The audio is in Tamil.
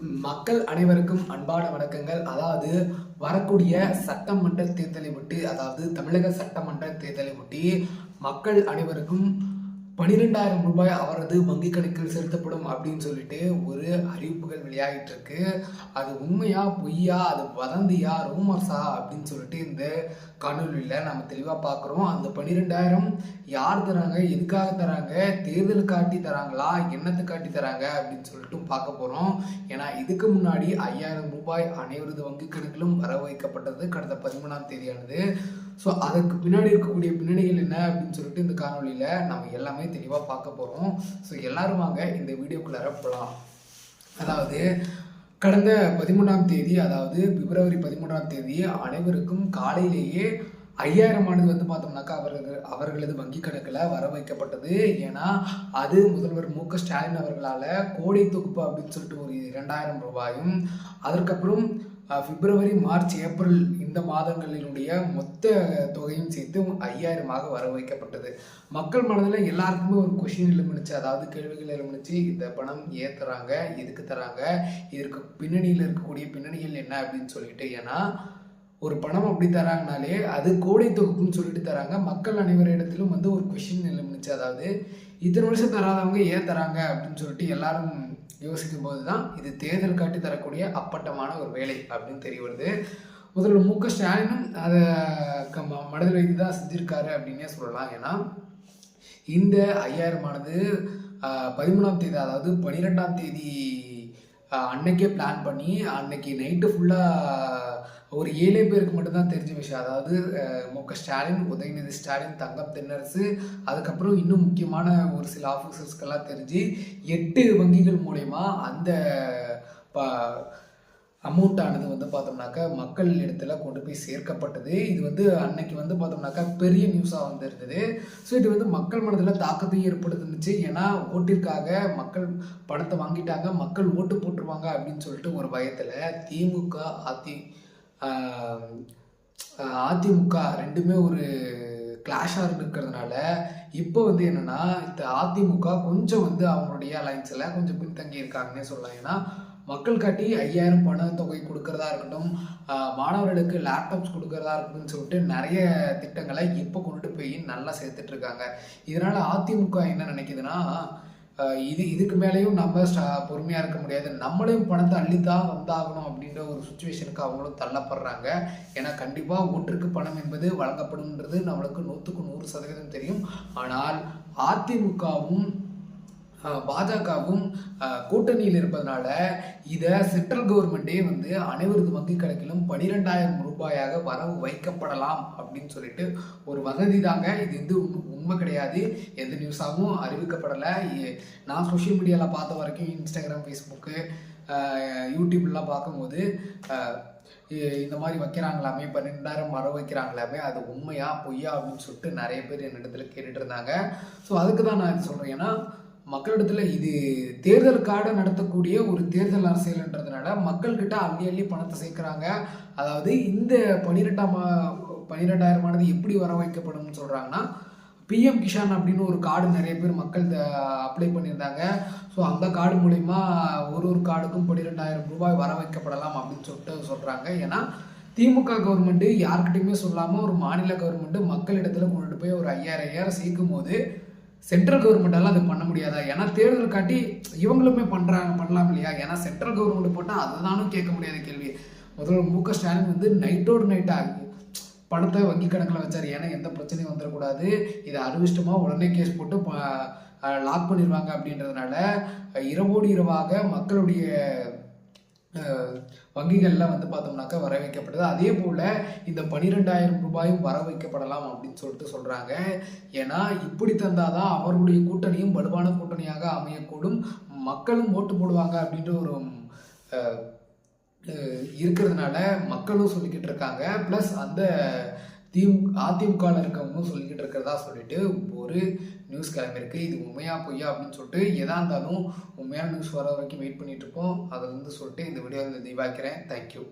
மக்கள் அனைவருக்கும் அன்பான வணக்கங்கள். அதாவது வரக்கூடிய சட்டமன்ற தேர்தலை ஒட்டி, அதாவது தமிழக சட்டமன்ற தேர்தலை ஒட்டி மக்கள் அனைவருக்கும் 12,000 ரூபாய் அவரது வங்கி கணக்கில் செலுத்தப்படும் அப்படின்னு சொல்லிட்டு ஒரு அறிவிப்புகள் வெளியாகிட்டு இருக்கு. அது உண்மையா பொய்யா, அது வதந்தியா, ரூமர்ஸா அப்படின்னு சொல்லிட்டு இந்த காணொலியில் நம்ம தெளிவாக பார்க்குறோம். அந்த 12,000 யார் தராங்க, எதுக்காக தராங்க, தேர்தலுக்காட்டி தராங்களா, என்னத்துக்காட்டி தராங்க அப்படின்னு சொல்லிட்டு பார்க்க போகிறோம். ஏன்னா இதுக்கு முன்னாடி 5,000 ரூபாய் அனைவரது வங்கி கணக்கிலும் வர வைக்கப்பட்டது கடந்த 13ஆம் தேதியானது. ஸோ அதுக்கு பின்னாடி இருக்கக்கூடிய பின்னணிகள் என்ன அப்படின்னு சொல்லிட்டு இந்த காணொலியில் நம்ம எல்லாமே தெளிவாக பார்க்க போகிறோம். ஸோ எல்லாரும் வாங்க இந்த வீடியோக்குள்ளார போகலாம். அதாவது கடந்த 13ஆம் தேதி, அதாவது பிப்ரவரி 13ஆம் தேதி அனைவருக்கும் காலையிலேயே 5,000 வந்து பார்த்தோம்னாக்கா அவர்களது வங்கி கணக்கில் வர வைக்கப்பட்டது. ஏன்னா அது முதல்வர் மு.க.ஸ்டாலின் அவர்களால் கோடை தொகுப்பு அப்படின்னு சொல்லிட்டு ஒரு 2,000 ரூபாயும், அதற்கப்புறம் பிப்ரவரி, மார்ச், ஏப்ரல் இந்த மாதங்களினுடைய மொத்த தொகையும் சேர்த்து 5,000 வர வைக்கப்பட்டது. மக்கள் மனதில் எல்லாருக்குமே ஒரு கொஷின் எழுமினுச்சு, அதாவது கேள்விகள் எழுமினுச்சு. இந்த பணம் ஏன் தராங்க, எதுக்கு தராங்க, இதற்கு பின்னணியில் இருக்கக்கூடிய பின்னணிகள் என்ன அப்படின்னு சொல்லிட்டு. ஏன்னா ஒரு பணம் அப்படி தராங்கனாலே அது கோடை தொகுப்புன்னு சொல்லிட்டு தராங்க. மக்கள் அனைவரிடத்திலும் வந்து ஒரு கொஷின் எழுமினுச்சு, அதாவது இத்தனை வருஷம் தராதவங்க ஏன் தராங்க அப்படின்னு சொல்லிட்டு எல்லாரும் யோசிக்கும் போது தான் இது தேர்தல் காட்டி தரக்கூடிய அப்பட்டமான ஒரு வேலை அப்படின்னு தெரிய வருது. முதல்வர் மு.க.ஸ்டாலினும் அதை மனதில் வைத்து தான் செஞ்சுருக்காரு அப்படின்னே சொல்லலாம். ஏன்னா இந்த 5,000 13ஆம் தேதி, அதாவது 12ஆம் தேதி அன்னைக்கே பிளான் பண்ணி அன்னைக்கு நைட்டு ஃபுல்லாக ஒரு 7 பேருக்கு மட்டும்தான் தெரிஞ்ச விஷயம். அதாவது மு.க.ஸ்டாலின், உதயநிதி ஸ்டாலின், தங்கம் தென்னரசு, அதுக்கப்புறம் இன்னும் முக்கியமான ஒரு சில ஆஃபீஸர்ஸ்க்கெல்லாம் தெரிஞ்சு 8 வங்கிகள் மூலயமா அந்த அமௌண்ட்டானது வந்து பார்த்தோம்னாக்கா மக்கள் இடத்துல கொண்டு போய் சேர்க்கப்பட்டது. இது வந்து அன்னைக்கு வந்து பார்த்தோம்னாக்கா பெரிய நியூஸாக வந்து இருந்தது. ஸோ இது வந்து மக்கள் மனதில் தாக்கத்தையும் ஏற்படுத்துனுச்சு. ஏன்னா ஓட்டிற்காக மக்கள் பணத்தை வாங்கிட்டாங்க, மக்கள் ஓட்டு போட்டுருவாங்க அப்படின்னு சொல்லிட்டு ஒரு பயத்தில் திமுக, அதிமுக ரெண்டுமே ஒரு கிளாஷாக இருக்கிறதுனால இப்போ வந்து என்னென்னா இந்த அதிமுக கொஞ்சம் வந்து அவங்களுடைய அலைன்ஸில் கொஞ்சம் பின்தங்கி இருக்காங்கன்னே சொல்லலாம். ஏன்னா மக்கள் காட்டி 5,000 பண தொகை கொடுக்கறதா இருக்கட்டும், மாணவர்களுக்கு லேப்டாப்ஸ் கொடுக்கறதா இருக்கட்டும்னு சொல்லிட்டு நிறைய திட்டங்களை இப்போ கொண்டுட்டு போய் நல்லா சேர்த்துட்டு இருக்காங்க. இதனால் அதிமுக என்ன நினைக்குதுன்னா, இதுக்கு மேலேயும் நம்ம பொறுமையாக இருக்க முடியாது, நம்மளையும் பணத்தை அள்ளித்தான் வந்தாகணும் அப்படின்ற ஒரு சுச்சுவேஷனுக்கு அவங்களும் தள்ளப்படுறாங்க. ஏன்னா கண்டிப்பாக ஓட்டுக்கு பணம் என்பது வழங்கப்படும்ன்றது நம்மளுக்கு 100க்கு 100% தெரியும். ஆனால் அதிமுகவும் பாஜகவும் கூட்டணியில் இருப்பதனால இதை சென்ட்ரல் கவர்மெண்ட்டே வந்து அனைவரது வங்கி கணக்கிலும் 12,000 ரூபாயாக வரவு வைக்கப்படலாம் அப்படின்னு சொல்லிட்டு ஒரு வதந்தி தாங்க. இது வந்து உண்மை கிடையாது, எந்த நியூஸாகவும் அறிவிக்கப்படலை. நான் சோஷியல் மீடியாவில் பார்த்த வரைக்கும் இன்ஸ்டாகிராம், ஃபேஸ்புக்கு, யூடியூப்லாம் பார்க்கும்போது இந்த மாதிரி வைக்கிறாங்களாமே, 12,000 வர வைக்கிறாங்களாமே, அது உண்மையா பொய்யா அப்படின்னு சொல்லிட்டு நிறைய பேர் என்னிடத்துல கேட்டுட்டு இருந்தாங்க. ஸோ அதுக்கு தான் நான் இது சொல்கிறேன். ஏன்னா மக்களிடத்துல இது தேர்தலுக்காக நடத்தக்கூடிய ஒரு தேர்தல் அரசியல்ன்றதுனால மக்கள்கிட்ட அள்ளி அள்ளி பணத்தை சேர்க்குறாங்க. அதாவது இந்த 12,000 எப்படி வர வைக்கப்படும்னு சொல்கிறாங்கன்னா, பிஎம் கிஷான் அப்படின்னு ஒரு கார்டு நிறைய பேர் மக்கள் அப்ளை பண்ணியிருந்தாங்க. ஸோ அந்த கார்டு மூலிமா ஒரு கார்டுக்கும் 12,000 ரூபாய் வர வைக்கப்படலாம் அப்படின்னு சொல்லிட்டு சொல்கிறாங்க. ஏன்னா திமுக கவர்மெண்ட்டு யார்கிட்டையுமே சொல்லாமல் ஒரு மாநில கவர்மெண்ட்டு மக்களிடத்துல கொண்டுட்டு போய் ஒரு 5,000 சேர்க்கும் போது சென்ட்ரல் கவர்மெண்டால் அது பண்ண முடியாதா? ஏன்னா தேர்தல் காட்டி இவங்களுமே பண்ணலாம் இல்லையா? ஏன்னா சென்ட்ரல் கவர்மெண்ட் போட்டால் அதுதானும் கேட்க முடியாத கேள்வி. முதல்ல மு.க.ஸ்டாலின் வந்து நைட்டோடு நைட்டாக பணத்தை வங்கி கணக்கில் வச்சார். ஏன்னா எந்த பிரச்சனையும் வந்துடக்கூடாது, இதை அறிவிச்சிட்டோமா உடனே கேஸ் போட்டு லாக் பண்ணிடுவாங்க அப்படின்றதுனால இரவோடு இரவாக மக்களுடைய வங்கிகளில் வந்து பார்த்தோம்னாக்கா வர வைக்கப்பட்டது. அதே போல் இந்த 12,000 ரூபாயும் வர வைக்கப்படலாம் அப்படின்னு சொல்லிட்டு சொல்கிறாங்க. ஏன்னா இப்படி தந்தால் தான் அவர்களுடைய கூட்டணியும் வலுவான கூட்டணியாக அமையக்கூடும், மக்களும் ஓட்டு போடுவாங்க அப்படின்ற ஒரு இருக்கிறதுனால மக்களும் சொல்லிக்கிட்டு இருக்காங்க. ப்ளஸ் அந்த அதிமுகவில் இருக்கவங்களும் சொல்லிக்கிட்டு இருக்கிறதா சொல்லிட்டு ஒரு நியூஸ் கிளம்பியிருக்கு. இது உண்மையா பொய்யா அப்படின்னு சொல்லிட்டு எதா இருந்தாலும் உண்மையான நியூஸ் வர வரைக்கும் வெயிட் பண்ணிட்டு இருப்போம். அதை வந்து சொல்லிட்டு இந்த வீடியோ வந்து தீபாக்கிறேன். தேங்க்யூ.